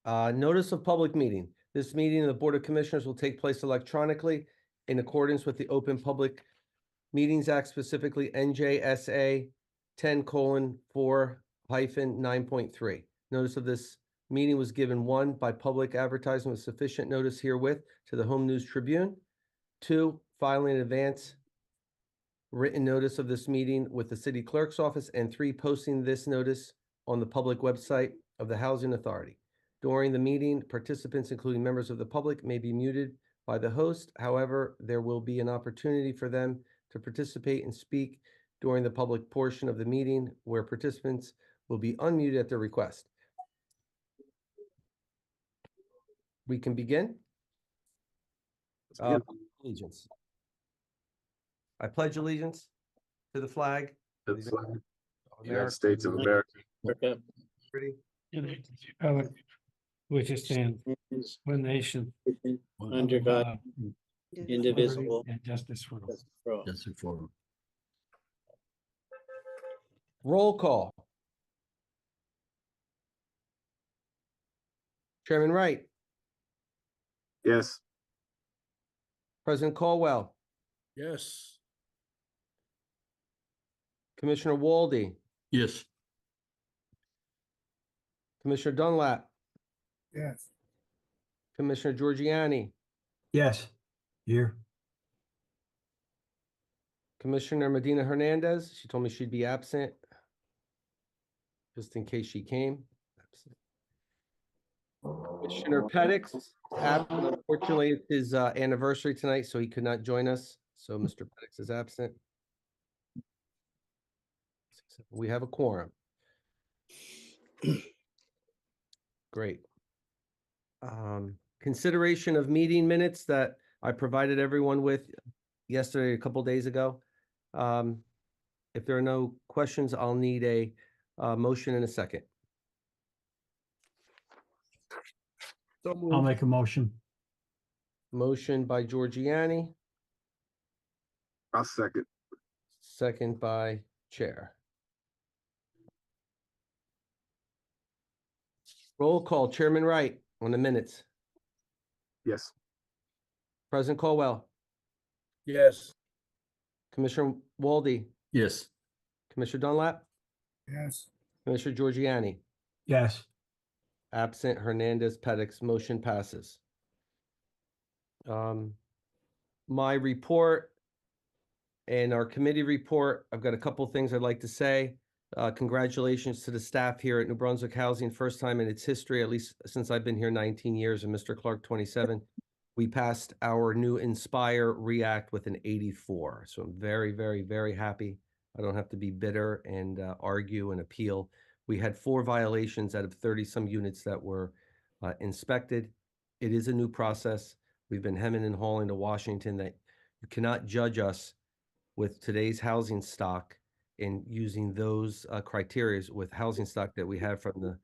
Notice of public meeting. This meeting of the Board of Commissioners will take place electronically in accordance with the Open Public Meetings Act, specifically NJSA 10:4-9.3. Notice of this meeting was given, 1, by public advertisement with sufficient notice herewith to the Home News Tribune. 2, filing in advance written notice of this meeting with the city clerk's office. And 3, posting this notice on the public website of the Housing Authority. During the meeting, participants, including members of the public, may be muted by the host. However, there will be an opportunity for them to participate and speak during the public portion of the meeting, where participants will be unmuted at their request. We can begin. Allegiance. I pledge allegiance to the flag To the flag of of the United States of America. Ready? Which is stands one nation Under God, indivisible, and justice for all. justice for all. Roll call. Chairman Wright, Yes. President Caldwell, Yes. Commissioner Walde, Yes. Commissioner Dunlap, Yes. Commissioner Giorgiani, Yes. Here. Commissioner Medina Hernandez. She told me she'd be absent, just in case she came. Absent. Commissioner Pettix, absent. Unfortunately, it's his anniversary tonight, so he could not join us. So Mr. Pettix is absent. We have a quorum. Great. Consideration of meeting minutes that I provided everyone with yesterday, a couple days ago. If there are no questions, I'll need a motion in a second. I'll make a motion. Motion by Giorgiani, I'll second. second by Chair. Roll call. Chairman Wright on the minutes. Yes. President Caldwell, Yes. Commissioner Walde, Yes. Commissioner Dunlap, Yes. Commissioner Giorgiani. Yes. Absent Hernandez Pettix, motion passes. My report and our committee report, I've got a couple things I'd like to say. Congratulations to the staff here at New Brunswick Housing, first time in its history, at least since I've been here 19 years, and Mr. Clark 27. We passed our new Inspire React with an 84. So I'm very, very, very happy. I don't have to be bitter and argue and appeal. We had 4 violations out of 30-some units that were inspected. It is a new process. We've been hemming and hawing to Washington that you cannot judge us with today's housing stock and using those criteria with housing stock that we have from the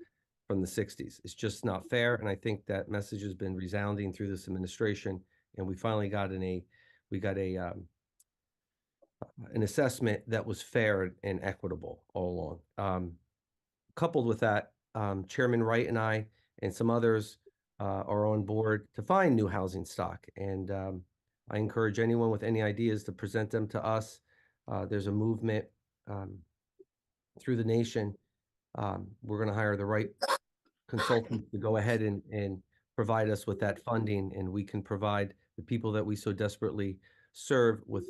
60s. It's just not fair, and I think that message has been resounding through this administration. And we finally got an assessment that was fair and equitable all along. Coupled with that, Chairman Wright and I and some others are on board to find new housing stock, and I encourage anyone with any ideas to present them to us. There's a movement through the nation. We're going to hire the right consultants to go ahead and provide us with that funding, and we can provide the people that we so desperately serve with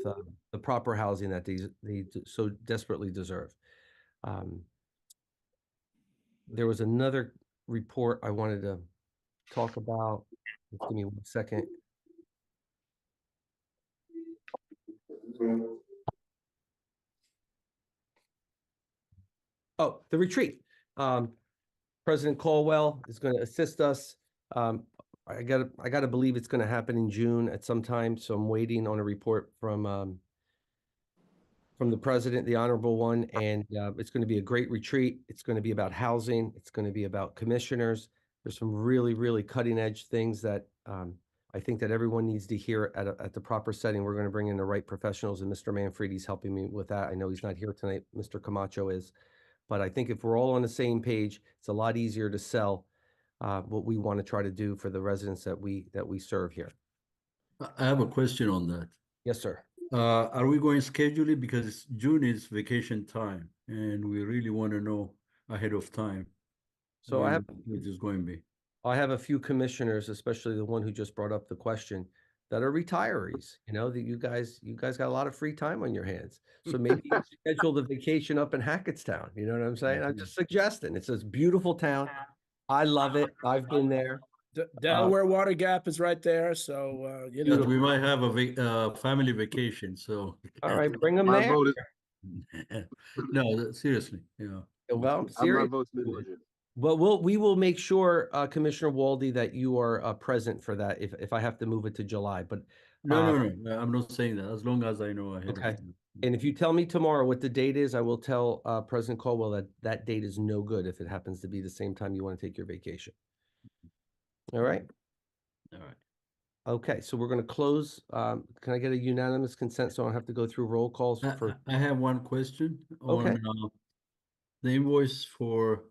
the proper housing that they so desperately deserve. There was another report I wanted to talk about. Just give me 1 second. Oh, the retreat. President Caldwell is going to assist us. I gotta believe it's going to happen in June at some time. So I'm waiting on a report from the president, the honorable one, and it's going to be a great retreat. It's going to be about housing. It's going to be about commissioners. There's some really, really cutting edge things that I think that everyone needs to hear at the proper setting. We're going to bring in the right professionals, and Mr. Manfredi's helping me with that. I know he's not here tonight. Mr. Camacho is. But I think if we're all on the same page, it's a lot easier to sell what we want to try to do for the residents that we serve here. I have a question on that. Yes, sir. Are we going to schedule it? Because June is vacation time and we really want to know ahead of time. So when it is going to be. I have a few commissioners, especially the one who just brought up the question, that are retirees. You know, that you guys got a lot of free time on your hands. So maybe you schedule the vacation up in Hackettstown. You know what I'm saying? I'm just suggesting. It's this beautiful town. I love it. I've been there. Delaware Water Gap is right there, so, you know. But we might have a family vacation, so. All right, bring them My there. vote is, No, seriously, yeah. Well, my serious. vote's mid-budget. But we will make sure, Commissioner Walde, that you are present for that if I have to move it to July. But No, I'm not saying that, as long as I know ahead of Okay. time. and if you tell me tomorrow what the date is, I will tell President Caldwell that that date is no good if it happens to be the same time you want to take your vacation. All right. All right. Okay, so we're going to close. Can I get a unanimous consent so I don't have to go through roll calls for? I have one question Okay. on the invoice for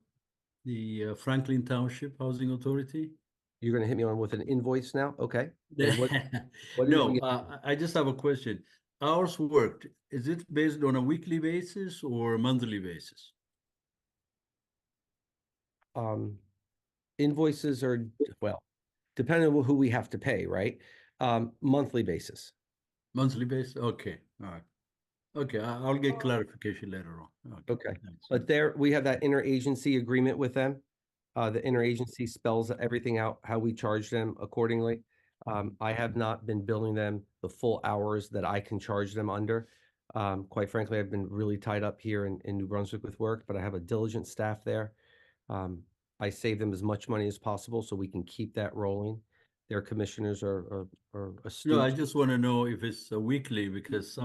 the Franklin Township Housing Authority. You're going to hit me on with an invoice now? Okay. And what is No, the- I just have a question. Hours worked, is it based on a weekly basis or a monthly basis? Invoices are, well, depending on who we have to pay, right? Monthly basis. Monthly basis? Okay, all right. Okay, I'll get clarification later on. Okay. Thanks. But there, we have that interagency agreement with them. The interagency spells everything out, how we charge them accordingly. I have not been billing them the full hours that I can charge them under. Quite frankly, I've been really tied up here in New Brunswick with work, but I have a diligent staff there. I save them as much money as possible so we can keep that rolling. Their commissioners are astute. No, I just want to know if it's a weekly, because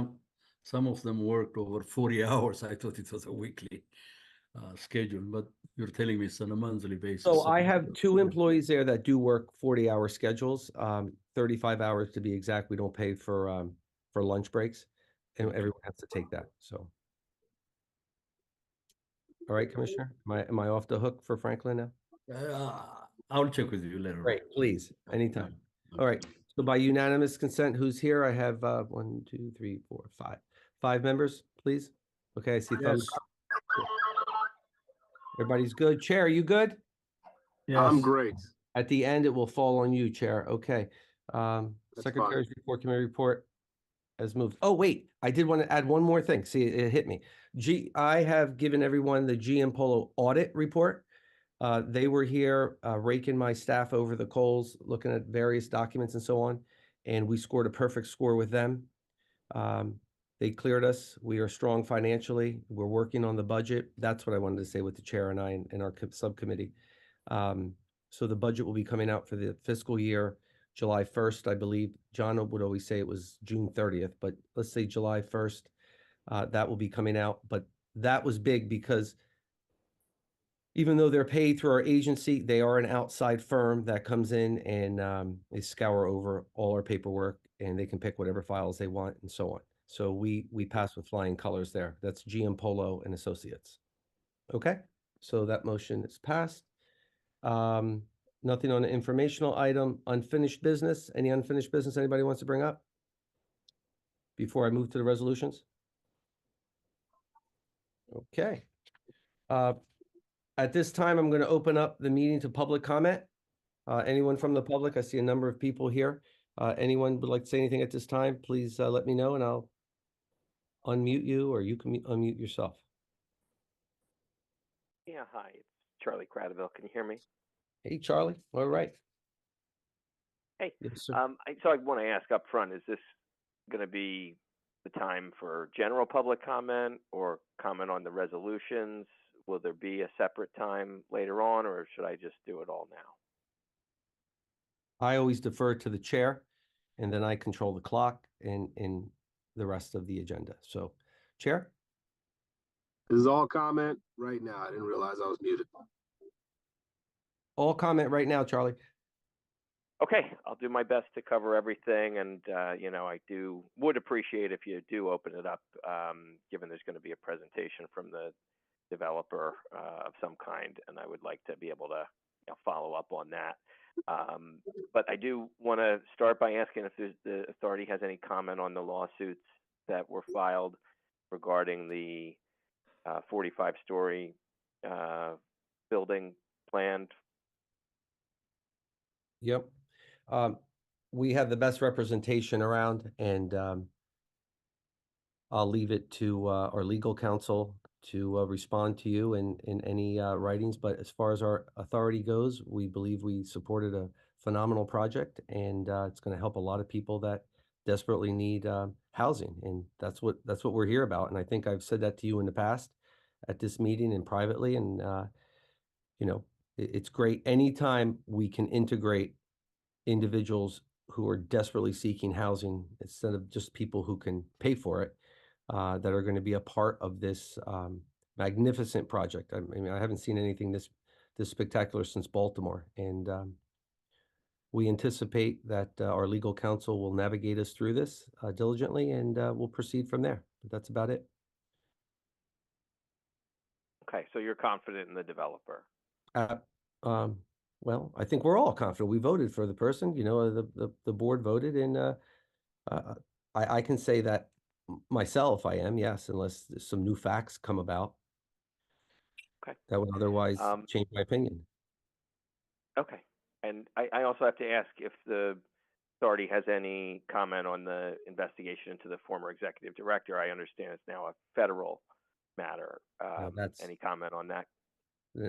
some of them worked over 40 hours. I thought it was a weekly schedule, but you're telling me it's on a monthly basis. So I have two employees there that do work 40-hour schedules, 35 hours to be exact. We don't pay for lunch breaks, and everyone has to take that. So, all right, Commissioner, am I off the hook for Franklin now? I'll check with you later on. Great, please, anytime. Okay. All right. So by unanimous consent, who's here? I have 1, 2, 3, 4, 5. 5 members, please. Okay, I see thumbs. Everybody's good. Chair, you good? I'm Yes. great. At the end, it will fall on you, Chair. Okay. That's Secretary's fine. report, committee report has moved. Oh, wait, I did want to add one more thing. See, it hit me. I have given everyone the GM Polo audit report. They were here raking my staff over the coals, looking at various documents and so on, and we scored a perfect score with them. They cleared us. We are strong financially. We're working on the budget. That's what I wanted to say with the chair and I and our subcommittee. So the budget will be coming out for the fiscal year July 1st, I believe. John would always say it was June 30th, but let's say July 1st. That will be coming out. But that was big because even though they're paid through our agency, they are an outside firm that comes in and they scour over all our paperwork and they can pick whatever files they want and so on. So we pass with flying colors there. That's GM Polo and Associates. Okay, so that motion is passed. Nothing on the informational item. Unfinished business. Any unfinished business anybody wants to bring up before I move to the resolutions? Okay. At this time, I'm going to open up the meeting to public comment. Anyone from the public? I see a number of people here. Anyone would like to say anything at this time, please let me know and I'll unmute you or you can unmute yourself. Yeah, hi, it's Charlie Cradaville. Can you hear me? Hey, Charlie. All right. Hey, Yes, sir. so I want to ask up front, is this going to be the time for general public comment or comment on the resolutions? Will there be a separate time later on, or should I just do it all now? I always defer to the chair and then I control the clock and the rest of the agenda. So, Chair? This is all comment right now. I didn't realize I was muted. All comment right now, Charlie. Okay, I'll do my best to cover everything, and you know, I would appreciate if you do open it up, given there's going to be a presentation from the developer of some kind, and I would like to be able to follow up on that. But I do want to start by asking if the authority has any comment on the lawsuits that were filed regarding the 45-story building planned. Yep. We have the best representation around, and I'll leave it to our legal counsel to respond to you in any writings. But as far as our authority goes, we believe we supported a phenomenal project, and it's going to help a lot of people that desperately need housing, and that's what we're here about. And I think I've said that to you in the past at this meeting and privately, and it's great anytime we can integrate individuals who are desperately seeking housing instead of just people who can pay for it, that are going to be a part of this magnificent project. I mean, I haven't seen anything this spectacular since Baltimore, and we anticipate that our legal counsel will navigate us through this diligently, and we'll proceed from there. But that's about it. Okay, so you're confident in the developer. Well, I think we're all confident. We voted for the person, the board voted, and I can say that myself, I am, yes, unless some new facts come about. Okay. That would otherwise change my opinion. Okay. And I also have to ask if the authority has any comment on the investigation into the former executive director. I understand it's now a federal matter. Any comment on that?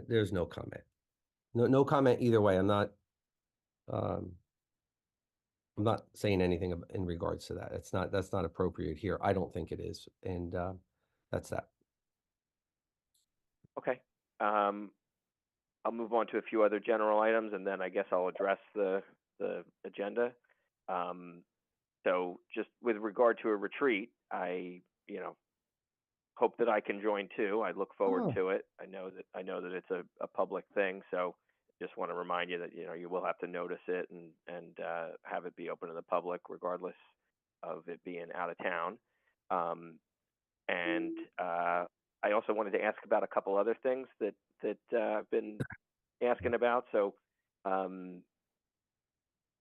There's no comment. No comment either way. I'm not saying anything in regards to that. That's not appropriate here. I don't think it is. And that's that. Okay. I'll move on to a few other general items, and then I guess I'll address the agenda. So just with regard to a retreat, I hope that I can join too. I look forward to it. I know that it's a public thing, so just want to remind you that you will have to notice it and have it be open to the public regardless of it being out of town. And I also wanted to ask about a couple other things that I've been asking about. So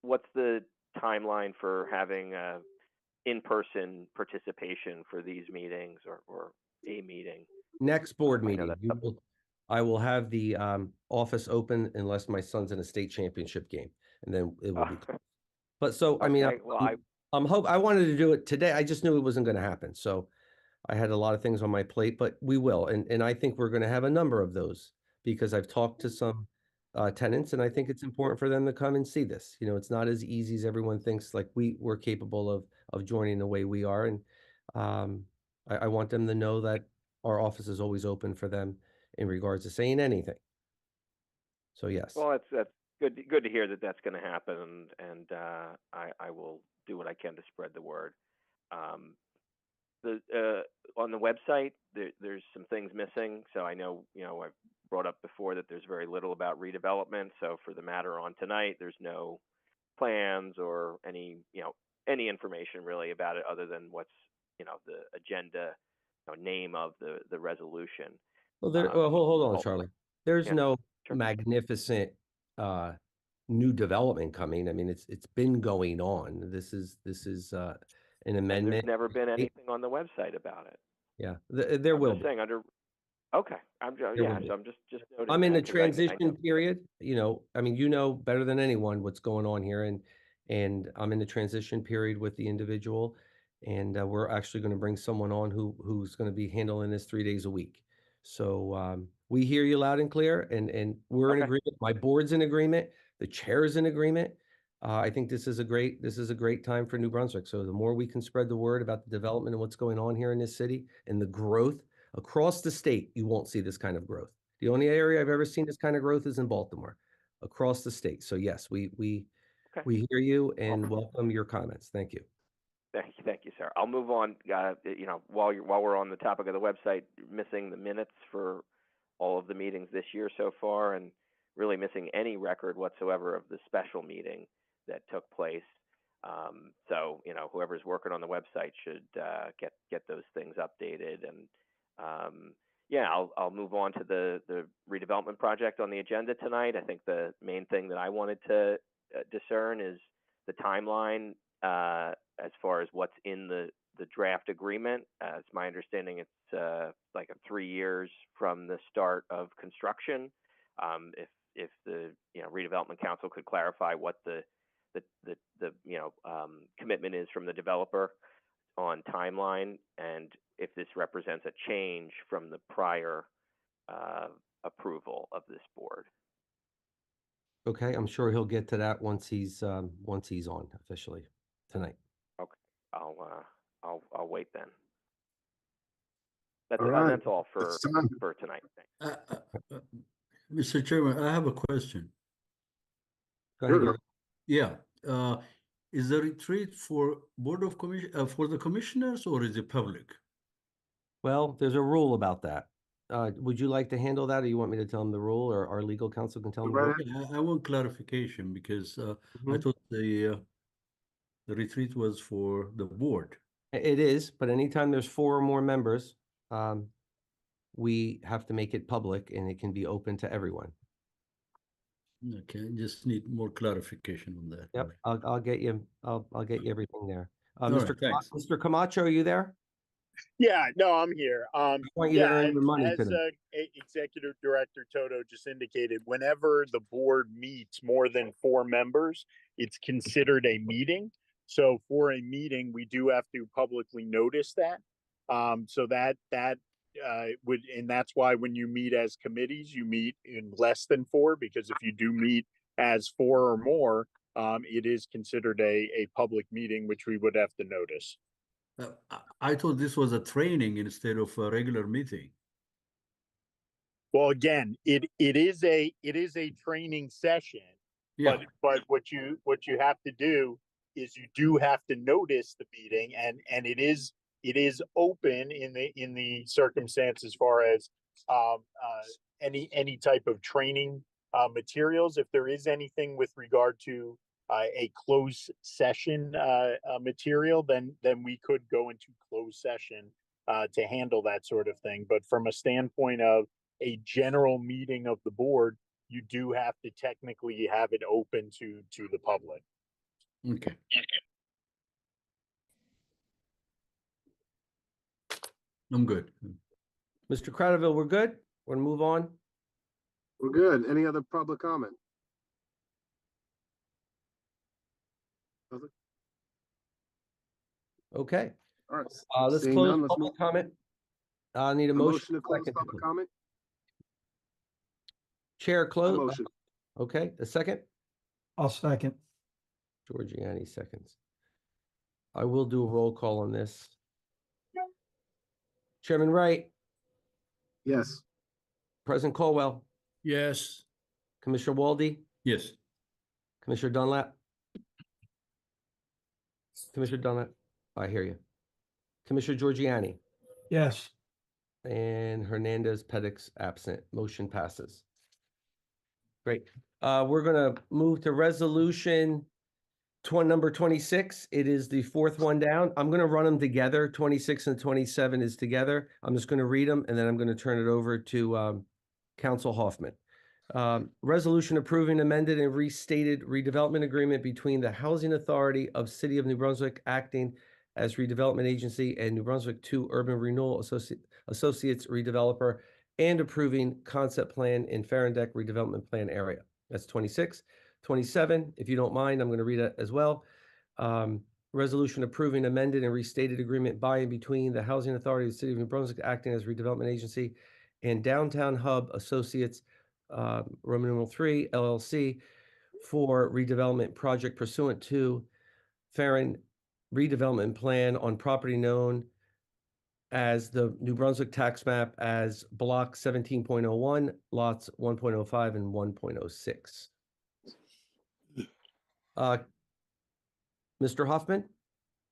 what's the timeline for having in-person participation for these meetings or a meeting? Next board I know meeting, I will have the office open unless my son's in a state championship game, and then it will be closed. But so, I mean, Okay, well, I wanted to do it today. I just knew it wasn't going to happen. So I had a lot of things on my plate, but we will. And I think we're going to have a number of those because I've talked to some tenants, and I think it's important for them to come and see this. It's not as easy as everyone thinks. Like we're capable of joining the way we are. And I want them to know that our office is always open for them in regards to saying anything. So yes. Well, that's good to hear that that's going to happen, and I will do what I can to spread the word. On the website, there's some things missing. So I know I've brought up before that there's very little about redevelopment. So for the matter on tonight, there's no plans or any information really about it other than what's the agenda name of the resolution. Well, hold on, Charlie. There's no sure. magnificent new development coming. I mean, it's been going on. This is an amendment. There's never been anything on the website about it. Yeah, there will be. Saying okay, I'm So I'm just noting. I'm in that the 'cause I transition period. I mean, better than anyone what's going on here, and I'm in the transition period with the individual, and we're actually going to bring someone on who's going to be handling this 3 days a week. So we hear you loud and clear, and we're in Okay. agreement. My board's in agreement. The chair is in agreement. I think this is a great time for New Brunswick. So the more we can spread the word about the development and what's going on here in this city and the growth across the state, you won't see this kind of growth. The only area I've ever seen this kind of growth is in Baltimore, across the state. So yes, we hear you and welcome your comments. Thank you. Thank you, sir. I'll move on. While we're on the topic of the website, missing the minutes for all of the meetings this year so far, and really missing any record whatsoever of the special meeting that took place. So whoever's working on the website should get those things updated. And yeah, I'll move on to the redevelopment project on the agenda tonight. I think the main thing that I wanted to discern is the timeline as far as what's in the draft agreement. It's my understanding it's like 3 years from the start of construction. If the redevelopment council could clarify what the commitment is from the developer on timeline, and if this represents a change from the prior approval of this board. Okay, I'm sure he'll get to that once he's on officially tonight. Okay, I'll wait then. That's All right. that's all It's time. for tonight. Thanks. Mr. Chairman, I have a question. Go ahead, Sure. Gary. Yeah, is the retreat for Board of for the commissioners, or is it public? Well, there's a rule about that. Would you like to handle that, or you want me to tell him the rule, or our legal counsel can tell him the rule? Right. I want clarification because I Mhm. thought the retreat was for the board. It is, but anytime there's 4 or more members, we have to make it public and it can be open to everyone. Okay, just need more clarification on that. Yep, I'll get you, I'll get you everything there. All Mr. right, thanks. Mr. Camacho, are you there? Yeah, no, I'm here. I want you to earn your money as today. Executive Director Toto just indicated, whenever the board meets more than 4 members, it's considered a meeting. So for a meeting, we do have to publicly notice that. So that would, and that's why when you meet as committees, you meet in less than 4, because if you do meet as 4 or more, it is considered a public meeting, which we would have to notice. I thought this was a training instead of a regular meeting. Well, again, it is a training session, Yeah, but what you have to do is you do have to notice the meeting, and it is open in the circumstance as far as any type of training materials. If there is anything with regard to a closed session material, then we could go into closed session to handle that sort of thing. But from a standpoint of a general meeting of the board, you do have to technically have it open to the public. okay. I'm good. Mr. Cradaville, we're good? We're gonna move on? We're good. Any other public comment? Nothing? Okay, All right. let's Seeing close none, let's public move. comment. I need a A motion. motion to close second to public close. comment? Chair A close. motion. Okay, a second. I'll second. Giorgiani seconds. I will do a roll call on this. Chairman Wright, Yes. President Colwell, Yes, Commissioner Walde, Yes, Commissioner Dunlap. Commissioner Dunlap, I hear you. Commissioner Giorgiani Yes. and Hernandez Pedix absent. Motion passes. Great. We're gonna move to resolution number 26. It is the 4th one down. I'm gonna run them together. 26 and 27 is together. I'm just gonna read them and then I'm gonna turn it over to Council Hoffman. Resolution approving amended and restated redevelopment agreement between the Housing Authority of City of New Brunswick acting as redevelopment agency and New Brunswick 2 Urban Renewal Associates redeveloper and approving concept plan in Farrandeck redevelopment plan area. That's 26. 27, if you don't mind, I'm going to read it as well. Resolution approving amended and restated agreement by and between the Housing Authority of the City of New Brunswick acting as redevelopment agency and Downtown Hub Associates Roman numeral 3 LLC for redevelopment project pursuant to Farran redevelopment plan on property known as the New Brunswick tax map as block 17.01, lots 1.05 and 1.06. Mr. Hoffman,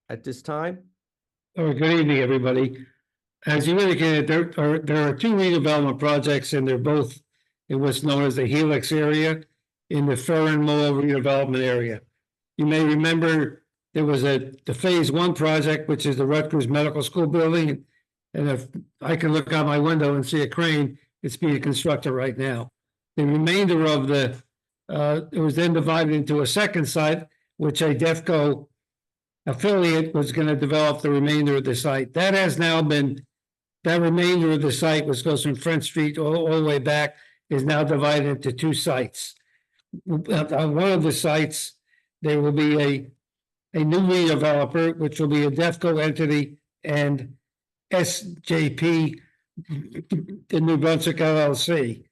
at this time. Good evening, everybody. As you indicated, there are 2 redevelopment projects, and they're both in what's known as the Helix area in the Farran Mall redevelopment area. You may remember there was the phase 1 project, which is the Rutgers Medical School building And if I can look out my window and see a crane, it's being constructed right now. The remainder of it was then divided into a second site, which a DEFCO affiliate was going to develop the remainder of the site. That has now been, that remainder of the site, which goes from Front Street all the way back, is now divided into two sites. On one of the sites, there will be a new redeveloper, which will be a DEFCO entity, and SJP, the New Brunswick LLC.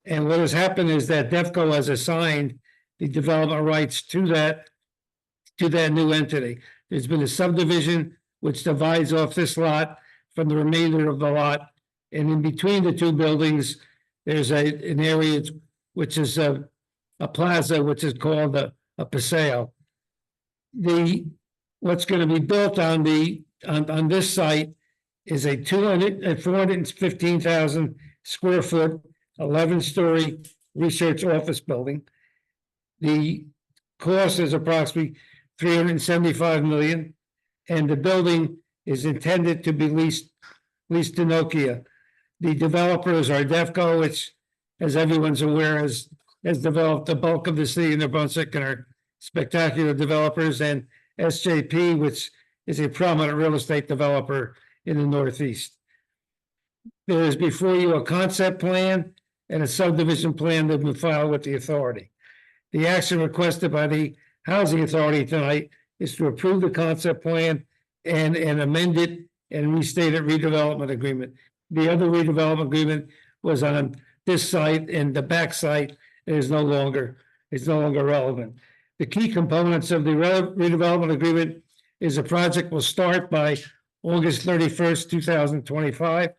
And what has happened is that DEFCO has assigned the development rights to that new entity. There's been a subdivision which divides off this lot from the remainder of the lot. And in between the two buildings, there's an area which is a plaza, which is called a paseo. What's going to be built on this site is a 415,000 square foot, 11-story research office building. The cost is approximately $375 million, and the building is intended to be leased to Nokia. The developers are DEFCO, which, as everyone's aware, has developed the bulk of the city of New Brunswick and are spectacular developers, and SJP, which is a prominent real estate developer in the Northeast. There is before you a concept plan and a subdivision plan that have been filed with the authority. The action requested by the Housing Authority tonight is to approve the concept plan and an amended and restated redevelopment agreement. The other redevelopment agreement was on this site, and the back site is no longer relevant. The key components of the redevelopment agreement is the project will start by August 31st, 2025,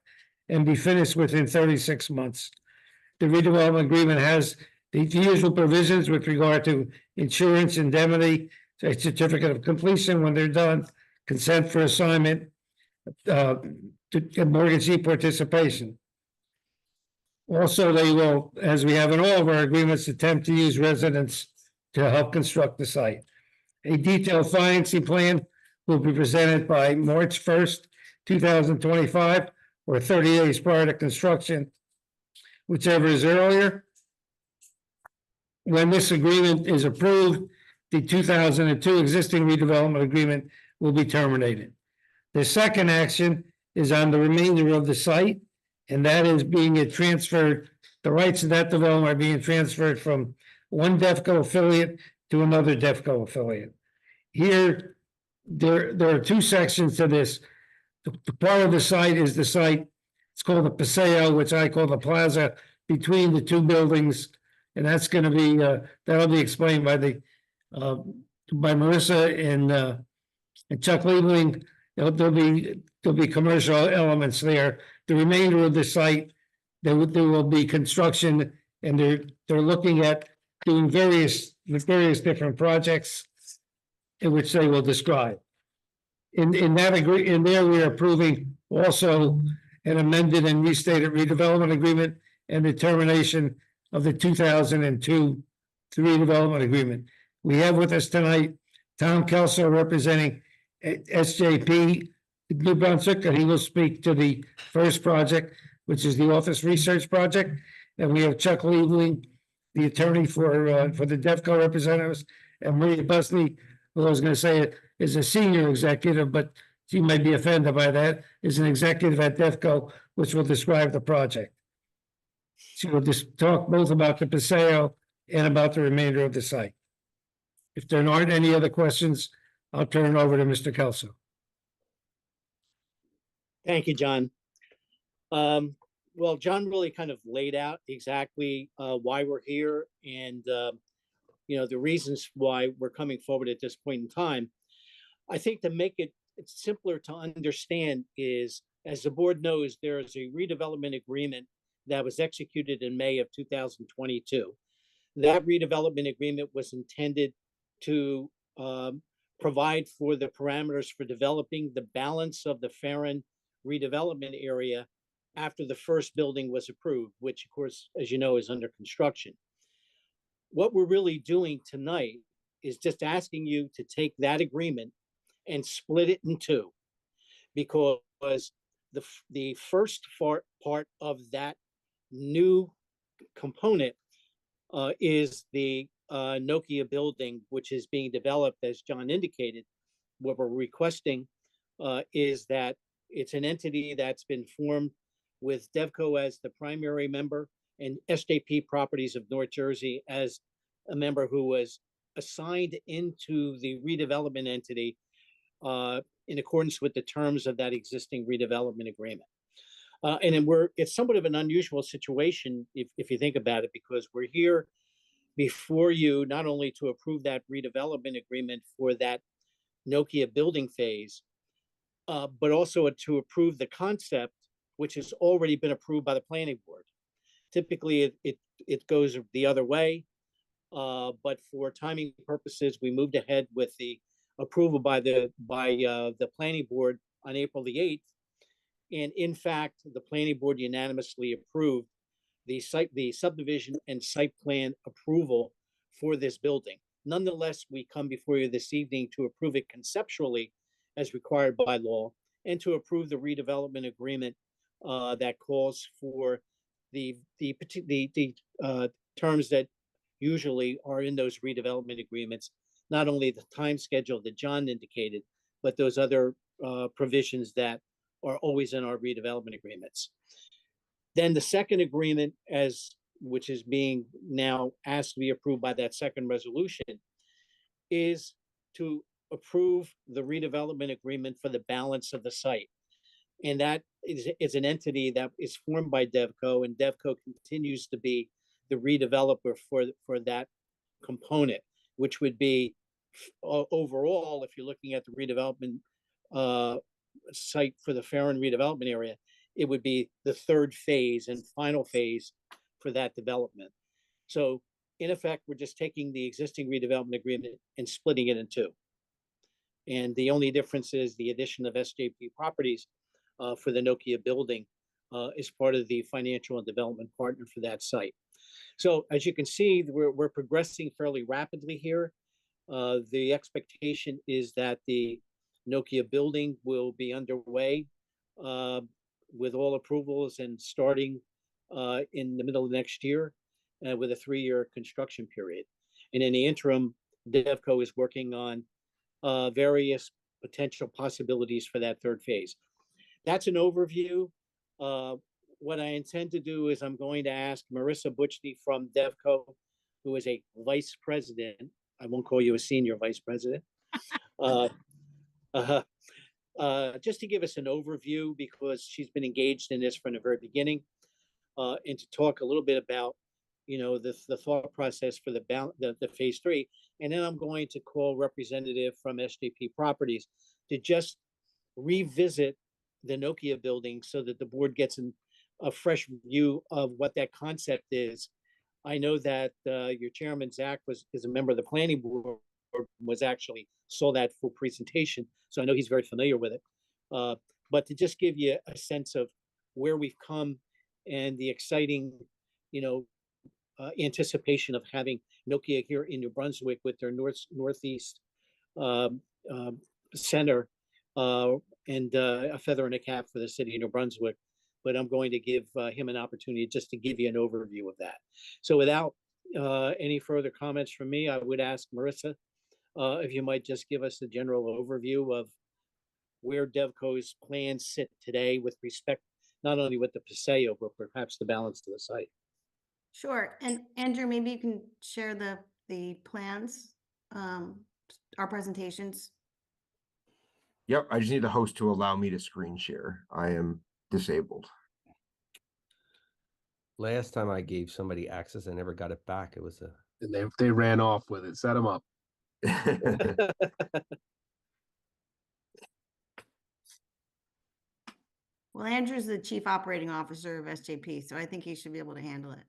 and be finished within 36 months. The redevelopment agreement has the usual provisions with regard to insurance, indemnity, a certificate of completion when they're done, consent for assignment, mortgagee participation. Also, they will, as we have in all of our agreements, attempt to use residents to help construct the site. A detailed financing plan will be presented by March 1st, 2025, or 30 days prior to construction, whichever is earlier. When this agreement is approved, the 2002 existing redevelopment agreement will be terminated. The second action is on the remainder of the site, and that is being transferred. The rights of that development are being transferred from one DEFCO affiliate to another DEFCO affiliate. Here, there are two sections to this. The part of the site is the site, it's called the paseo, which I call the plaza, between the two buildings, and that's going to be that'll be explained by Marissa and Chuck Liebling. There'll be commercial elements there. The remainder of the site, there will be construction, and they're looking at doing various different projects in which they will describe. In there we're approving also an amended and restated redevelopment agreement and the termination of the 2002 redevelopment agreement. We have with us tonight Tom Kelso representing SJP New Brunswick, and he will speak to the first project, which is the office research project. And we have Chuck Liebling, the attorney for the DEFCO representatives, and Maria Busley, who I was going to say is a senior executive, but she may be offended by that, is an executive at DEFCO, which will describe the project. She will just talk both about the paseo and about the remainder of the site. If there aren't any other questions, I'll turn it over to Mr. Kelso. Thank you, John. Well, John really kind of laid out exactly why we're here and the reasons why we're coming forward at this point in time. I think to make it simpler to understand is, as the board knows, there is a redevelopment agreement that was executed in May of 2022. That redevelopment agreement was intended to provide for the parameters for developing the balance of the Farron redevelopment area after the first building was approved, which of course, as you know, is under construction. What we're really doing tonight is just asking you to take that agreement and split it in two, because the first part of that new component is the Nokia building, which is being developed, as John indicated. What we're requesting is that it's an entity that's been formed with DevCo as the primary member and SJP Properties of North Jersey as a member who was assigned into the redevelopment entity in accordance with the terms of that existing redevelopment agreement. And then it's somewhat of an unusual situation if you think about it, because we're here before you not only to approve that redevelopment agreement for that Nokia building phase, but also to approve the concept, which has already been approved by the planning board. Typically, it goes the other way, but for timing purposes, we moved ahead with the approval by the planning board on April the 8th. And in fact, the planning board unanimously approved the subdivision and site plan approval for this building. Nonetheless, we come before you this evening to approve it conceptually as required by law, and to approve the redevelopment agreement that calls for the terms that usually are in those redevelopment agreements, not only the time schedule that John indicated, but those other provisions that are always in our redevelopment agreements. Then the second agreement, which is being now asked to be approved by that second resolution, is to approve the redevelopment agreement for the balance of the site. And that is an entity that is formed by DevCo, and DevCo continues to be the redeveloper for that component, which would be overall, if you're looking at the redevelopment site for the Farron redevelopment area, it would be the third phase and final phase for that development. So in effect, we're just taking the existing redevelopment agreement and splitting it in two. And the only difference is the addition of SJP Properties for the Nokia building is part of the financial and development partner for that site. So as you can see, we're progressing fairly rapidly here. The expectation is that the Nokia building will be underway with all approvals and starting in the middle of next year with a 3-year construction period. And in the interim, DevCo is working on various potential possibilities for that third phase. That's an overview. What I intend to do is I'm going to ask Marissa Butchney from DevCo, who is a vice president. I won't call you a senior vice president. Just to give us an overview, because she's been engaged in this from the very beginning, and to talk a little bit about, the thought process for the phase 3. And then I'm going to call representative from SJP Properties to just revisit the Nokia building so that the board gets a fresh view of what that concept is. I know that your chairman, Zach, is a member of the planning board, saw that full presentation. So I know he's very familiar with it. But to just give you a sense of where we've come and the exciting, anticipation of having Nokia here in New Brunswick with their northeast center and a feather in a cap for the city of New Brunswick. But I'm going to give him an opportunity just to give you an overview of that. So without any further comments from me, I would ask Marissa if you might just give us a general overview of where DevCo's plans sit today with respect, not only with the Paseo, but perhaps the balance to the site. Sure. And Andrew, maybe you can share the plans, our presentations. Yep, I just need the host to allow me to screen share. I am disabled. Last time I gave somebody access, I never got it back. It was And they ran off with it. Set them up. Well, Andrew's the chief operating officer of SJP, so I think he should be able to handle it.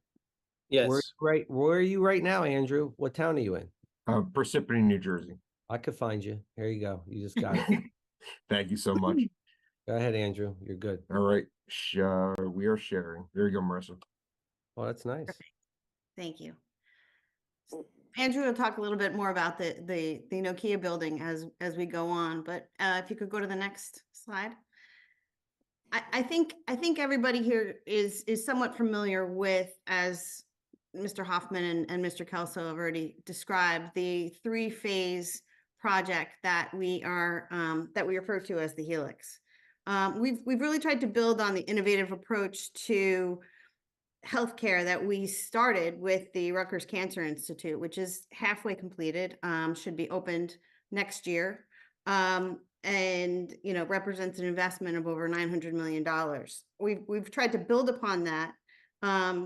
Yes. where are you right now, Andrew? What town are you in? Parsippany, New Jersey. I could find you. Here you go. You just got it. Thank you so much. Go ahead, Andrew. You're good. All right, we are sharing. There you go, Marissa. Oh, that's nice. Perfect. Thank you. Andrew will talk a little bit more about the Nokia building as we go on, but if you could go to the next slide. I think everybody here is somewhat familiar with, as Mr. Hoffman and Mr. Kelso have already described, the three-phase project that we refer to as the Helix. We've really tried to build on the innovative approach to healthcare that we started with the Rutgers Cancer Institute, which is halfway completed, should be opened next year. And represents an investment of over $900 million. We've tried to build upon that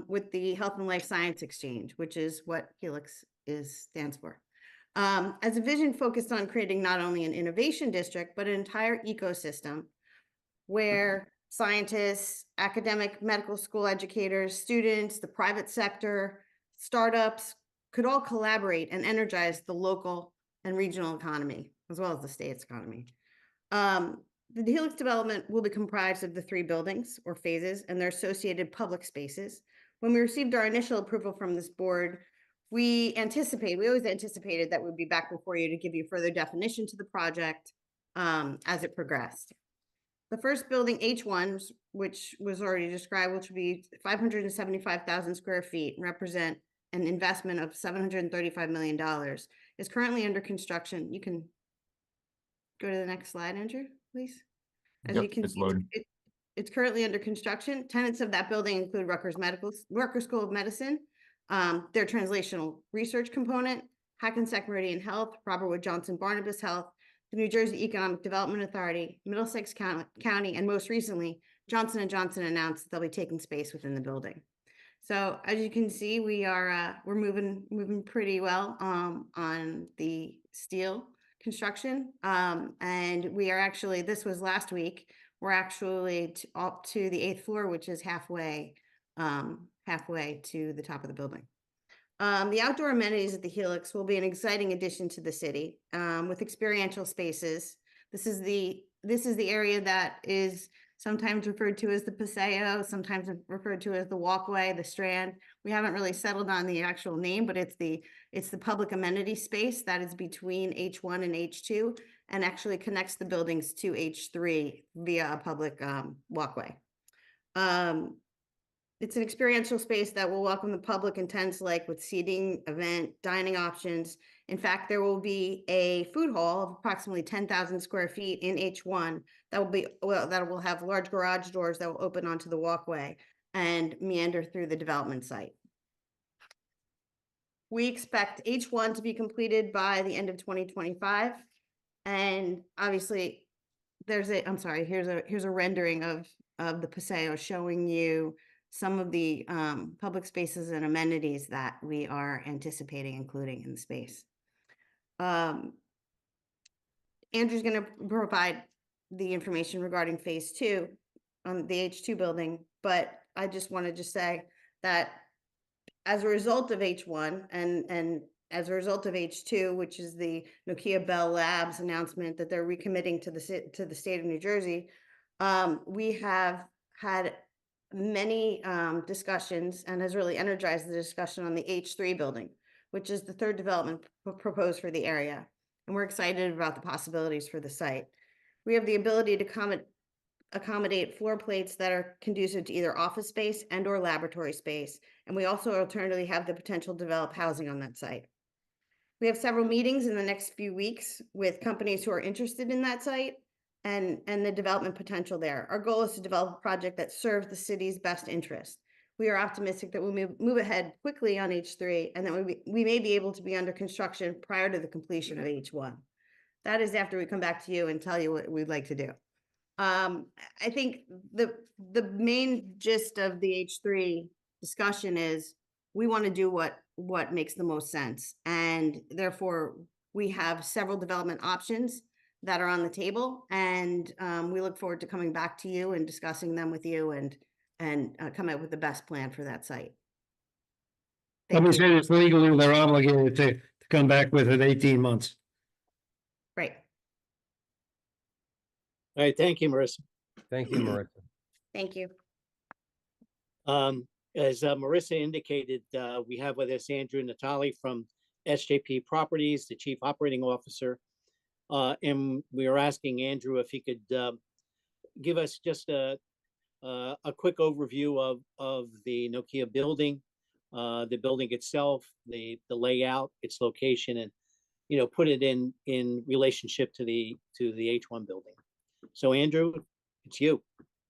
with the Health and Life Science Exchange, which is what Helix stands for. As a vision focused on creating not only an innovation district, but an entire ecosystem where scientists, academic medical school educators, students, the private sector, startups could all collaborate and energize the local and regional economy, as well as the state's economy. The Helix development will be comprised of the 3 buildings or phases and their associated public spaces. When we received our initial approval from this board, we always anticipated that we'd be back before you to give you further definition to the project as it progressed. The first building, H1, which was already described, which would be 575,000 square feet and represent an investment of $735 million, is currently under construction. You can go to the next slide, Andrew, please. As Yep, you can it's see, loaded. it's currently under construction. Tenants of that building include Rutgers School of Medicine, their translational research component, Hackensack Meridian Health, Robert Wood Johnson Barnabas Health, the New Jersey Economic Development Authority, Middlesex County, and most recently, Johnson & Johnson announced that they'll be taking space within the building. So as you can see, we're moving pretty well on the steel construction. And we are actually, this was last week, we're actually up to the 8th floor, which is halfway to the top of the building. The outdoor amenities at the Helix will be an exciting addition to the city with experiential spaces. This is the area that is sometimes referred to as the Paseo, sometimes referred to as the Walkway, the Strand. We haven't really settled on the actual name, but it's the public amenity space that is between H1 and H2 and actually connects the buildings to H3 via a public walkway. It's an experiential space that will welcome the public in tents like with seating, event, dining options. In fact, there will be a food hall of approximately 10,000 square feet in H1 that will have large garage doors that will open onto the walkway and meander through the development site. We expect H1 to be completed by the end of 2025. And obviously here's a rendering of the Paseo showing you some of the public spaces and amenities that we are anticipating including in the space. Andrew's going to provide the information regarding phase 2 on the H2 building, but I just wanted to say that as a result of H1 and as a result of H2, which is the Nokia Bell Labs announcement that they're recommitting to the state of New Jersey, we have had many discussions and has really energized the discussion on the H3 building, which is the 3rd development proposed for the area. And we're excited about the possibilities for the site. We have the ability to accommodate floor plates that are conducive to either office space and or laboratory space. And we also alternatively have the potential to develop housing on that site. We have several meetings in the next few weeks with companies who are interested in that site and the development potential there. Our goal is to develop a project that serves the city's best interest. We are optimistic that we'll move ahead quickly on H3 and that we may be able to be under construction prior to the completion of H1. That is after we come back to you and tell you what we'd like to do. I think the main gist of the H3 discussion is we want to do what makes the most sense. And therefore, we have several development options that are on the table. And we look forward to coming back to you and discussing them with you and come up with the best plan for that site. Let me say it's legally, they're obligated to come back with it 18 months. Right. All right, thank you, Marissa. Thank you, Marissa. Thank you. As Marissa indicated, we have with us Andrew Natali from SJP Properties, the Chief Operating Officer. And we are asking Andrew if he could give us just a a quick overview of the Nokia building, the building itself, the layout, its location, and put it in relationship to the H1 building. So Andrew, it's you.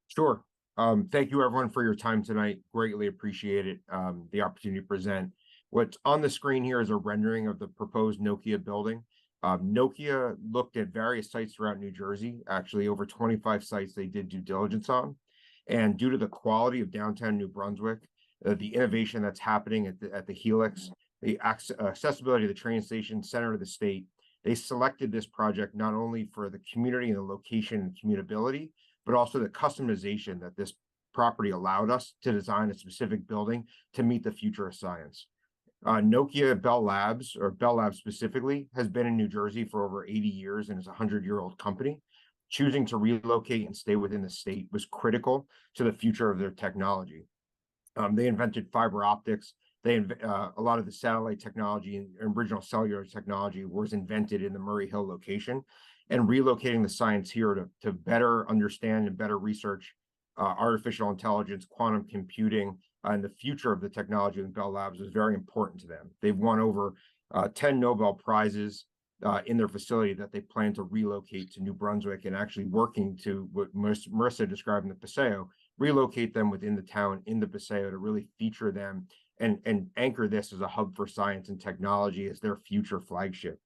Sure. Thank you everyone for your time tonight. Greatly appreciate it. The opportunity to present. What's on the screen here is a rendering of the proposed Nokia building. Nokia looked at various sites throughout New Jersey, actually over 25 sites they did due diligence on. And due to the quality of downtown New Brunswick, the innovation that's happening at the Helix, the accessibility of the train station, center of the state, they selected this project not only for the community and the location and commutability, but also the customization that this property allowed us to design a specific building to meet the future of science. Nokia Bell Labs, or Bell Labs specifically, has been in New Jersey for over 80 years and is a 100-year-old company. Choosing to relocate and stay within the state was critical to the future of their technology. They invented fiber optics. A lot of the satellite technology and original cellular technology was invented in the Murray Hill location, and relocating the science here to better understand and better research artificial intelligence, quantum computing, and the future of the technology in Bell Labs was very important to them. They've won over 10 Nobel Prizes in their facility that they plan to relocate to New Brunswick, and actually working to what Marissa described in the Paseo, relocate them within the town in the Paseo to really feature them and anchor this as a hub for science and technology as their future flagship.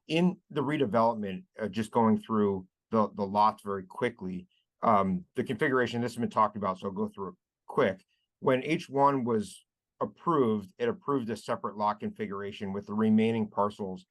In the redevelopment, just going through the lots very quickly, the configuration, this has been talked about, so I'll go through it quick. When H1 was approved, it approved a separate lot configuration with the remaining parcels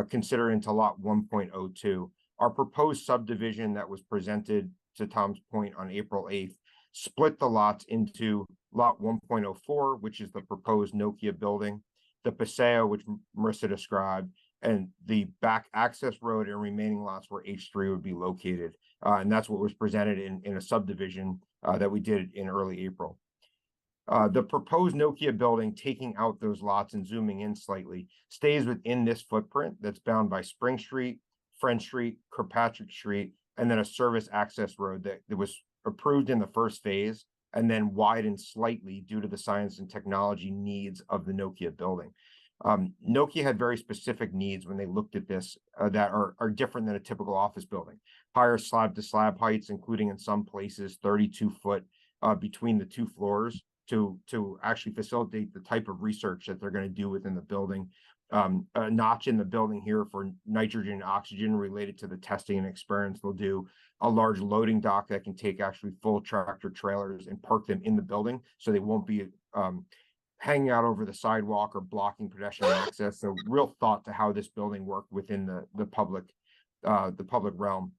considered into lot 1.02. Our proposed subdivision that was presented, to Tom's point, on April 8th, split the lots into lot 1.04, which is the proposed Nokia building, the Paseo, which Marissa described, and the back access road and remaining lots where H3 would be located. And that's what was presented in a subdivision that we did in early April. The proposed Nokia building, taking out those lots and zooming in slightly, stays within this footprint that's bound by Spring Street, French Street, Kirkpatrick Street, and then a service access road that was approved in the first phase and then widened slightly due to the science and technology needs of the Nokia building. Nokia had very specific needs when they looked at this that are different than a typical office building. Higher slab to slab heights, including in some places 32 foot between the two floors to actually facilitate the type of research that they're going to do within the building. A notch in the building here for nitrogen and oxygen related to the testing and experiments they'll do. A large loading dock that can take actually full tractor trailers and park them in the building, so they won't be hanging out over the sidewalk or blocking pedestrian access. So real thought to how this building worked within the public realm.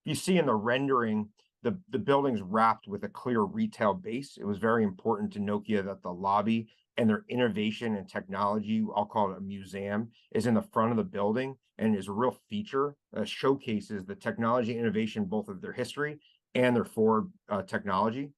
You see in the rendering, the building's wrapped with a clear retail base. It was very important to Nokia that the lobby and their innovation and technology, I'll call it a museum, is in the front of the building and is a real feature, showcases the technology innovation, both of their history and their forward technology.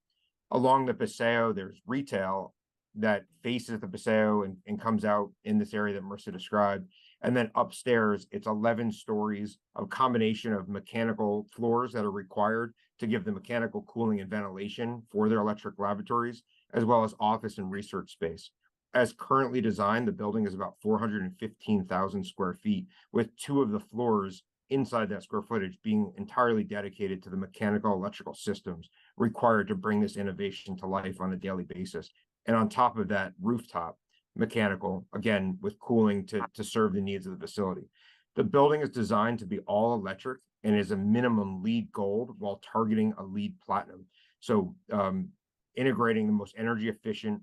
Along the Paseo, there's retail that faces the Paseo and comes out in this area that Marissa described. And then upstairs, it's 11 stories, a combination of mechanical floors that are required to give the mechanical cooling and ventilation for their electric laboratories, as well as office and research space. As currently designed, the building is about 415,000 square feet, with 2 of the floors inside that square footage being entirely dedicated to the mechanical electrical systems required to bring this innovation to life on a daily basis. And on top of that, rooftop mechanical, again, with cooling to serve the needs of the facility. The building is designed to be all electric and is a minimum LEED Gold while targeting a LEED Platinum. So integrating the most energy efficient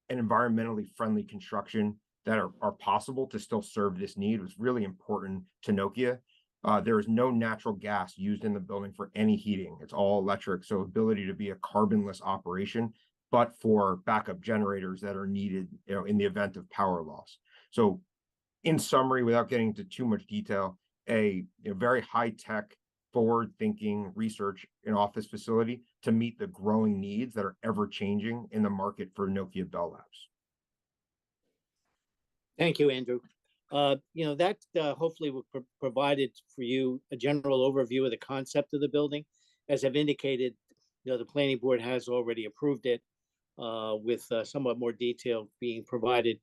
and environmentally friendly construction that are possible to still serve this need was really important to Nokia. There is no natural gas used in the building for any heating. It's all electric, so ability to be a carbonless operation, but for backup generators that are needed, in the event of power loss. So in summary, without getting into too much detail, a very high-tech, forward-thinking research and office facility to meet the growing needs that are ever changing in the market for Nokia Bell Labs. Thank you, Andrew. That hopefully will provided for you a general overview of the concept of the building. as I've indicated, the planning board has already approved it with somewhat more detail being provided,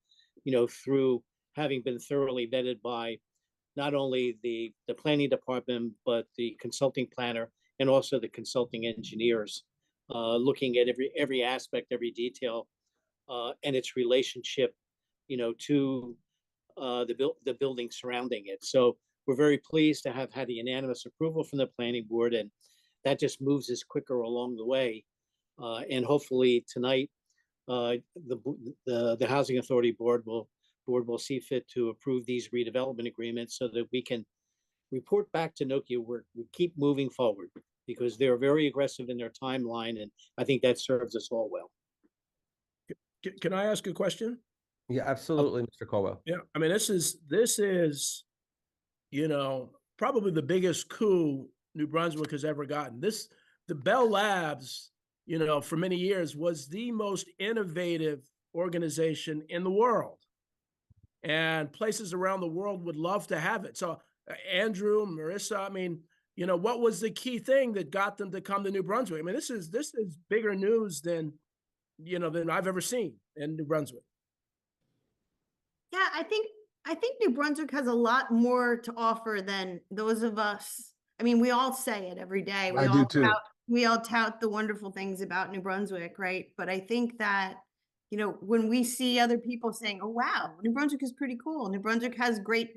through having been thoroughly vetted by not only the planning department, but the consulting planner and also the consulting engineers, looking at every aspect, every detail, and its relationship, to the building surrounding it. So we're very pleased to have had the unanimous approval from the planning board, and that just moves us quicker along the way. And hopefully tonight, the Housing Authority board will see fit to approve these redevelopment agreements so that we can report back to Nokia. We keep moving forward because they're very aggressive in their timeline, and I think that serves us all well. Can I ask a question? Yeah, absolutely, Mr. Colwell. Yeah, I mean, this is, probably the biggest coup New Brunswick has ever gotten. The Bell Labs, for many years was the most innovative organization in the world. And places around the world would love to have it. So Andrew, Marissa, I mean, what was the key thing that got them to come to New Brunswick? I mean, this is bigger news than I've ever seen in New Brunswick. Yeah, I think New Brunswick has a lot more to offer than those of us. I mean, we all say it every day. I do too. We all tout the wonderful things about New Brunswick, right? But I think that, when we see other people saying, "Oh, wow, New Brunswick is pretty cool. New Brunswick has great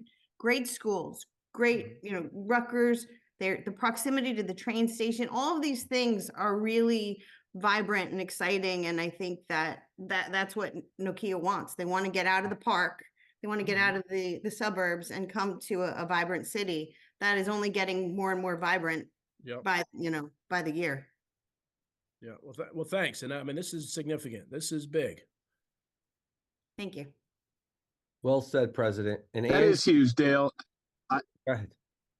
schools, great, Rutgers, the proximity to the train station, all of these things are really vibrant and exciting." And I think that's what Nokia wants. They want to get out of the park. They want to get out of the suburbs and come to a vibrant city that is only getting more and more vibrant by the year. Yeah. Well, thanks. And I mean, this is significant. This is big. Thank you. Well said, President. And That is huge, Dale. go ahead.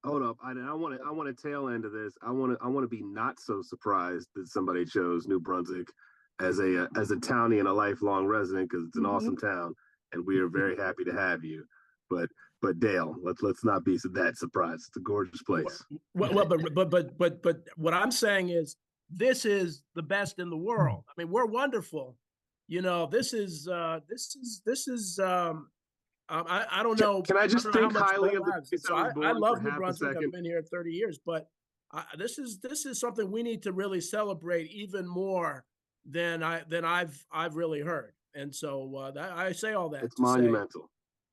Hold up. I want a tail end of this. I want to be not so surprised that somebody chose New Brunswick as a townie and a lifelong resident, because it's an awesome town and we are very happy to have you. But Dale, let's not be that surprised. It's a gorgeous place. Well, but what I'm saying is this is the best in the world. I mean, we're wonderful. This is I don't know. Can I just think highly of the place So I was born I love for New half a Brunswick. second? I've been here 30 years, but this is something we need to really celebrate even more than I've really heard. And so I say all that. It's monumental.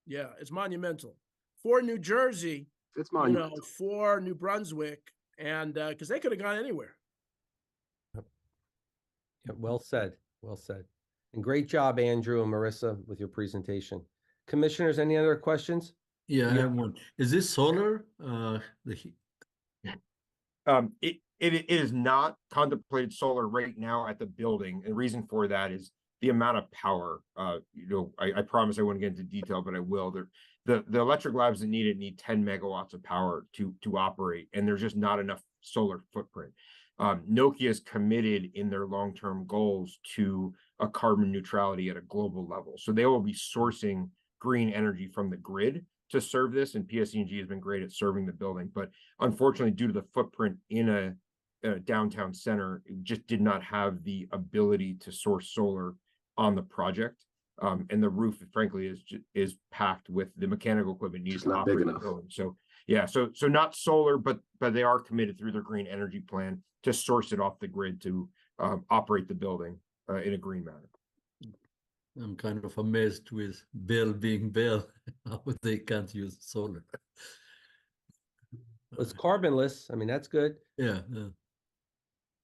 Yeah, it's monumental for New Jersey. It's monumental. For New Brunswick, and because they could have gone anywhere. Yeah, well said. Well said. And great job, Andrew and Marissa, with your presentation. Commissioners, any other questions? Yeah, I have one. Is this solar? It is not contemplated solar right now at the building. And the reason for that is the amount of power. I promise I wouldn't get into detail, but I will. The electric labs that need 10 megawatts of power to operate, and there's just not enough solar footprint. Nokia is committed in their long-term goals to a carbon neutrality at a global level. So they will be sourcing green energy from the grid to serve this, and PSE&G has been great at serving the building. But unfortunately, due to the footprint in a downtown center, it just did not have the ability to source solar on the project. And the roof, frankly, is packed with the mechanical equipment needed to operate the building. So yeah, so not solar, but they are committed through their green energy plan to source it off the grid to operate the building in a green manner. I'm kind of amazed with Bell being Bell, how they can't use solar. It's carbonless. I mean, that's good. Yeah.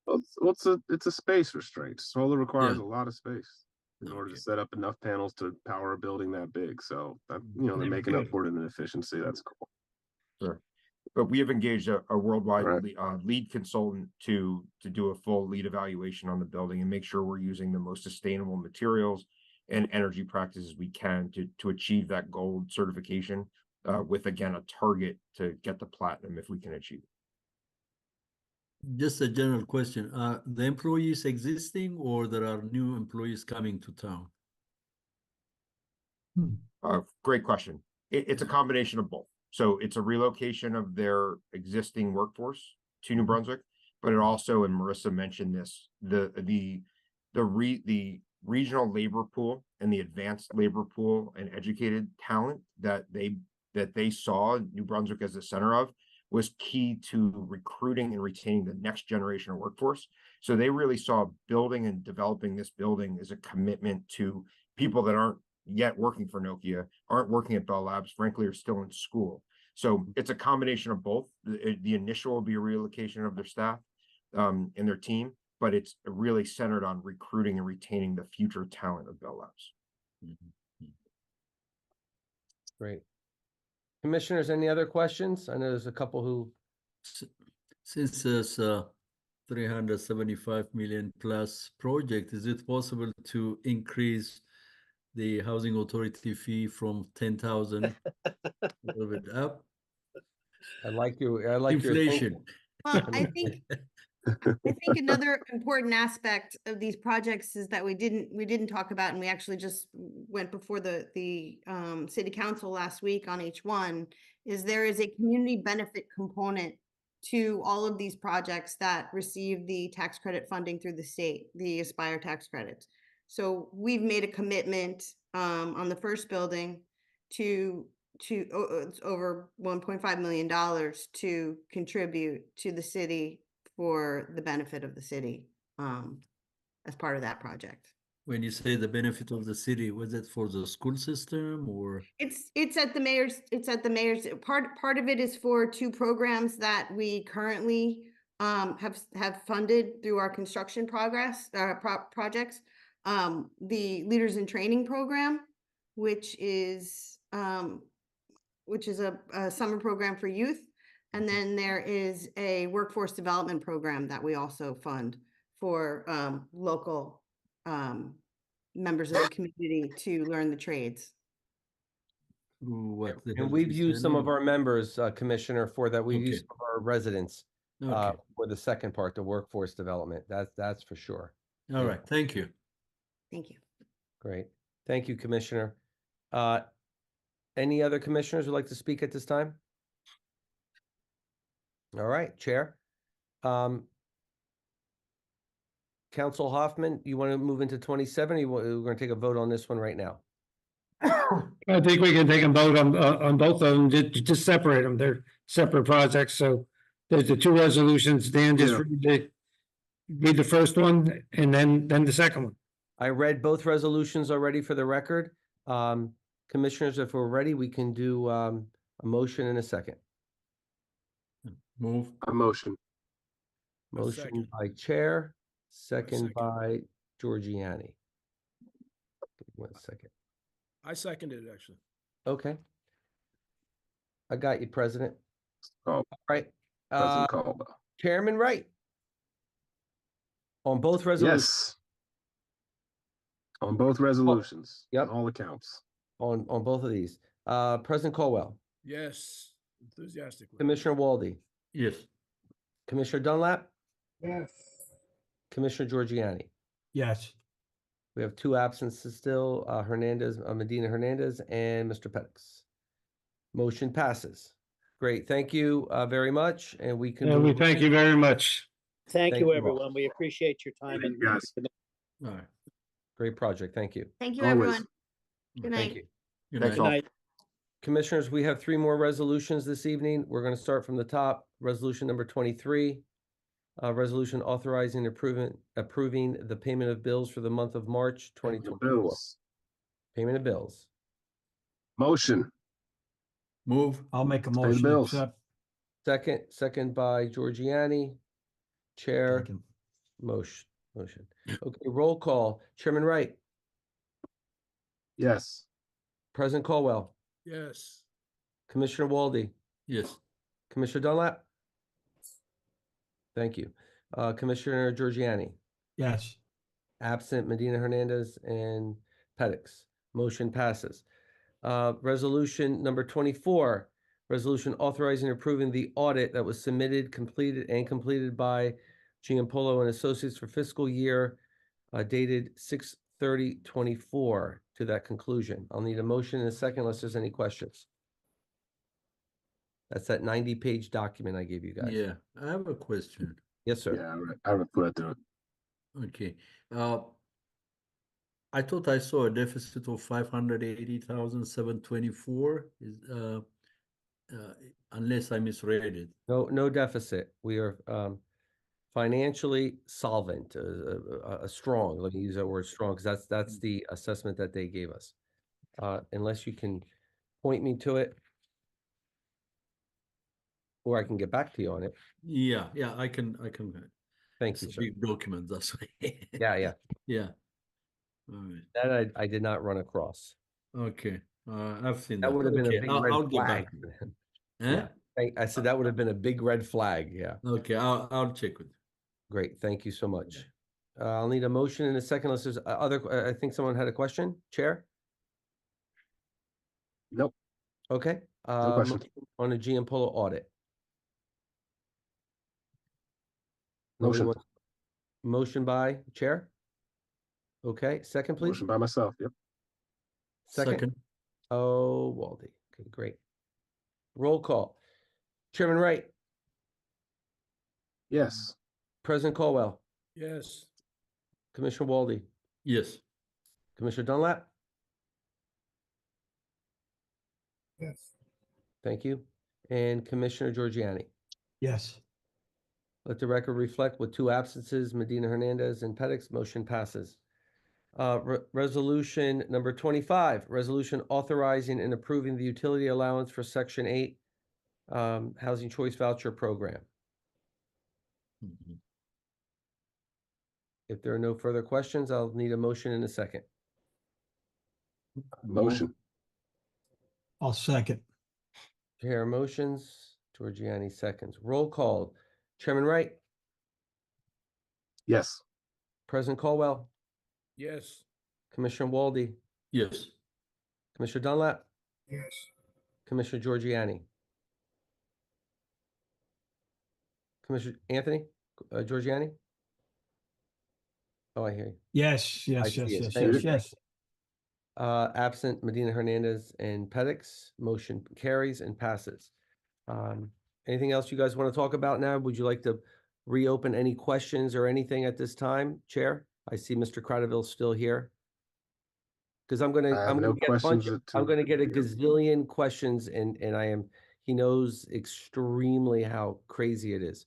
Well, it's a space restraint. Solar requires a lot of space in order to set up enough panels to power a building that big. So that, they're making up for it in efficiency. That's cool. Sure. But we have engaged a worldwide lead consultant to do a full lead evaluation on the building and make sure we're using the most sustainable materials and energy practices we can to achieve that gold certification with, again, a target to get the platinum if we can achieve it. Just a general question. Are the employees existing or there are new employees coming to town? Great question. It's a combination of both. So it's a relocation of their existing workforce to New Brunswick, but it also, and Marissa mentioned this, the regional labor pool and the advanced labor pool and educated talent that they saw New Brunswick as the center of was key to recruiting and retaining the next generation of workforce. So they really saw building and developing this building as a commitment to people that aren't yet working for Nokia, aren't working at Bell Labs, frankly, are still in school. So it's a combination of both. The initial will be a relocation of their staff and their team, but it's really centered on recruiting and retaining the future talent of Bell Labs. Great. Commissioners, any other questions? I know there's a couple who. Since there's a 375 million plus project, is it possible to increase the housing authority fee from 10,000 a little bit up? I like your Inflation. thinking. Well, I think another important aspect of these projects is that we didn't talk about, and we actually just went before the city council last week on H1, is there is a community benefit component to all of these projects that receive the tax credit funding through the state, the Aspire tax credits. So we've made a commitment on the first building to it's over $1.5 million to contribute to the city for the benefit of the city as part of that project. When you say the benefit of the city, was it for the school system or? It's at the mayor's, part of it is for two programs that we currently have funded through our construction projects. The Leaders in Training program, which is a summer program for youth. And then there is a workforce development program that we also fund for local members of the community to learn the trades. What the And health we've is used some of anyway? our members, Commissioner, for that. We've Okay. used some of our residents Okay, for the second part, the workforce development. That's for sure. all right, thank you. Thank you. Great. Thank you, Commissioner. Any other commissioners who'd like to speak at this time? All right, Chair. Council Hoffman, you want to move into 27? We're going to take a vote on this one right now. I think we can take a vote on both of them, just separate them. They're separate projects, so there's the two resolutions. Dan, just Yeah. read the first one and then the second one. I read both resolutions already for the record. Commissioners, if we're ready, we can do a motion in a second. Move. A motion. Motion second. by Chair, second second. by Giorgiani. Give me 1 second. I seconded it, actually. Okay. I got you, President. Oh, All right. President Caldwell. Chairman Wright. On both resolutions. Yes. On both resolutions. Yep. On all accounts. On both of these. President Colwell, Yes, enthusiastically. Commissioner Walde, Yes. Commissioner Dunlap, Yes. Commissioner Giorgiani. Yes. We have two absences still, Medina Hernandez and Mr. Pettis. Motion passes. Great, thank you very much, and we can. And we move- thank you very much. Thank Thank you, you all. everyone. We appreciate your time and. Yes. All right. Great project, thank you. Thank you, Always. everyone. Good Thank night. you. Good Thanks night. all. Good night. Commissioners, we have three more resolutions this evening. We're going to start from the top. Resolution number 23. Resolution authorizing approving the payment of bills for the month of March 2024. Bills. Payment of bills. Motion. Move. I'll make a Pay the motion to bills. accept. Second by Giorgiani. Chair, Second. motion. Okay, roll call. Chairman Wright, Yes. President Colwell, Yes, Commissioner Walde, Yes. Commissioner Dunlap. Thank you. Commissioner Giorgiani, Yes. absent Medina Hernandez and Pettis. Motion passes. Resolution number 24, resolution authorizing and approving the audit that was completed by Giampolo and Associates for fiscal year dated 6/30/24 to that conclusion. I'll need a motion in a second unless there's any questions. That's that 90-page document I gave you guys. Yeah, I have a question. Yes, sir. Yeah, I read through it. Okay. I thought I saw a deficit of 580,724. Is unless I misread it. No deficit. We are financially solvent, strong. Let me use that word strong because that's the assessment that they gave us. Unless you can point me to it, or I can get back to you on it. Yeah, I can. Thank It's you, a sir. big document, that's why. Yeah. Yeah. All right. That I did not run across. Okay. I've seen That that. would have been a Okay, big I'll red get flag. back. Yeah. I said that would have been a big red flag. Yeah. Okay, I'll check with you. Great. Thank you so much. I'll need a motion in a second unless there's I think someone had a question. Chair? Nope. Okay. No question. Motion on the GM Polo audit. Motion. Motion by Chair? Okay, second, please. Motion by myself. Yep. Second. Oh, Waldy. Okay, great. Roll call. Chairman Wright, Yes. President Colwell, Yes. Commissioner Waldy, Yes. Commissioner Dunlap. Yes. Thank you. And Commissioner Giorgiani. Yes. Let the record reflect with 2 absences, Medina Hernandez and Pettis, motion passes. Resolution number 25, resolution authorizing and approving the utility allowance for Section 8 Housing Choice Voucher Program. Mhm. If there are no further questions, I'll need a motion in a second. Motion. I'll second. Chair motions, Giorgiani seconds. Roll call. Chairman Wright, Yes. President Colwell, Yes. Commissioner Waldy, Yes. Commissioner Dunlap, Yes. Commissioner Giorgiani. Commissioner Anthony, Giorgiani? Oh, I hear you. Yes, I yes, see yes, it. yes, Thank yes, you. yes. Absent Medina Hernandez and Pettis, motion carries and passes. Anything else you guys want to talk about now? Would you like to reopen any questions or anything at this time, Chair? I see Mr. Cradaville still here. Because I'm I have gonna no get a bunch, questions. I'm gonna get a Yeah. gazillion questions and he knows extremely how crazy it is.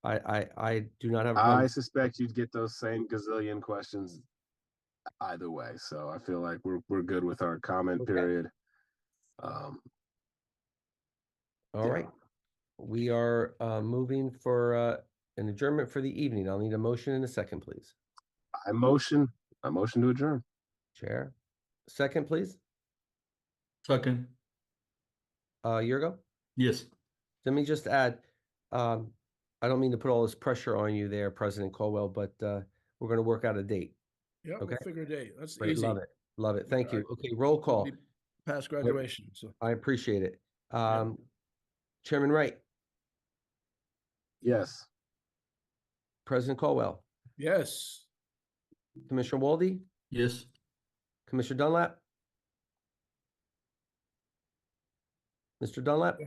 I do not have a I problem. suspect you'd get those same gazillion questions either way. So I feel like we're good with our comment Okay. period. All Yeah. right. We are moving for an adjournment for the evening. I'll need a motion in a second, please. I motion to adjourn. Chair. Second, please. Second. Yurgo? Yes. Let me just add, I don't mean to put all this pressure on you there, President Colwell, but we're gonna work out a date. Yeah, Okay. we'll figure a date. That's Great, easy. love it. Love it. Thank I- you. Okay, roll call. Be Past graduation, so. I appreciate it. Chairman Wright, Yes. President Colwell, Yes. Commissioner Waldy, Yes. Commissioner Dunlap? Mr. Dunlap?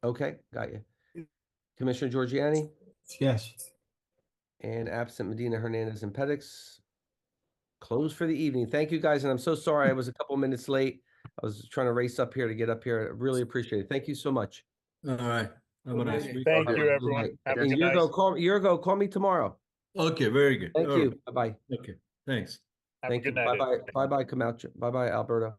Okay, got you. Commissioner Giorgiani Yes. and absent Medina Hernandez and Pettis. Closed for the evening. Thank you, guys, and I'm so sorry I was a couple minutes late. I was trying to race up here to get up here. I really appreciate it. Thank you so much. All right. Have a nice Thank week. Thank Okay. you, everyone. Right. Have a And good Yurgo, night. call me tomorrow. Okay, very good. Thank All you. right. Bye-bye. Okay, thanks. Have a Thank you. good night. Bye-bye. Bye-bye, Camacho. Bye-bye, Alberto.